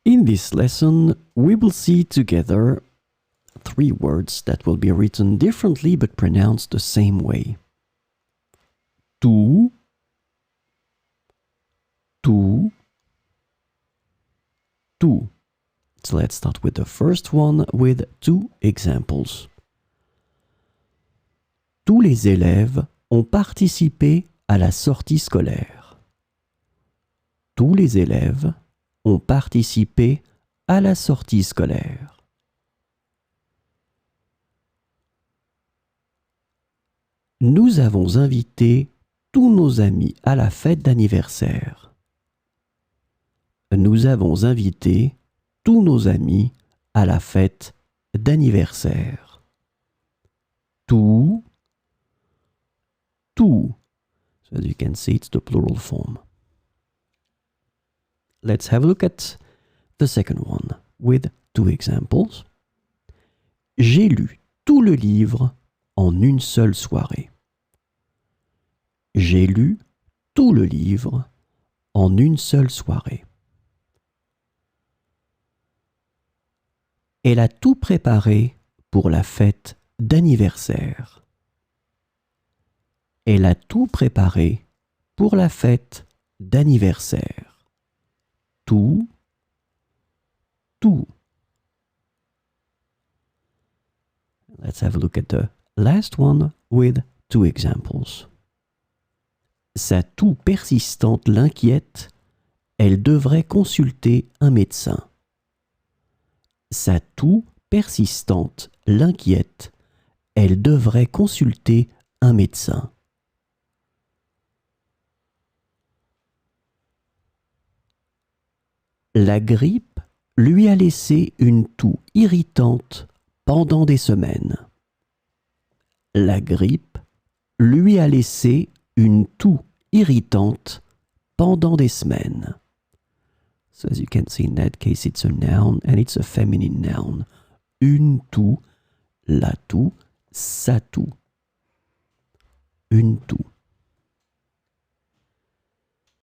In this lesson, we will see together 3 words that will be written differently but pronounced the same way. Tout, tout, tout. So let's start with the first one with 2 examples. Tous les élèves ont participé à la sortie scolaire. Tous les élèves ont participé à la sortie scolaire. Nous avons invité tous nos amis à la fête d'anniversaire. Nous avons invité tous nos amis à la fête d'anniversaire. Tout, tout. So as you can see, it's the plural form. Let's have a look at the second one with 2 examples. J'ai lu tout le livre en une seule soirée. J'ai lu tout le livre en une seule soirée. Elle a tout préparé pour la fête d'anniversaire. Elle a tout préparé pour la fête d'anniversaire. Tout, tout. Let's have a look at the last one with 2 examples. Sa toux persistante l'inquiète, elle devrait consulter un médecin. Sa toux persistante l'inquiète, elle devrait consulter un médecin. La grippe lui a laissé une toux irritante pendant des semaines. La grippe lui a laissé une toux irritante pendant des semaines. So as you can see in that case, it's a noun and it's a feminine noun. Une toux, la toux, sa toux. Une toux.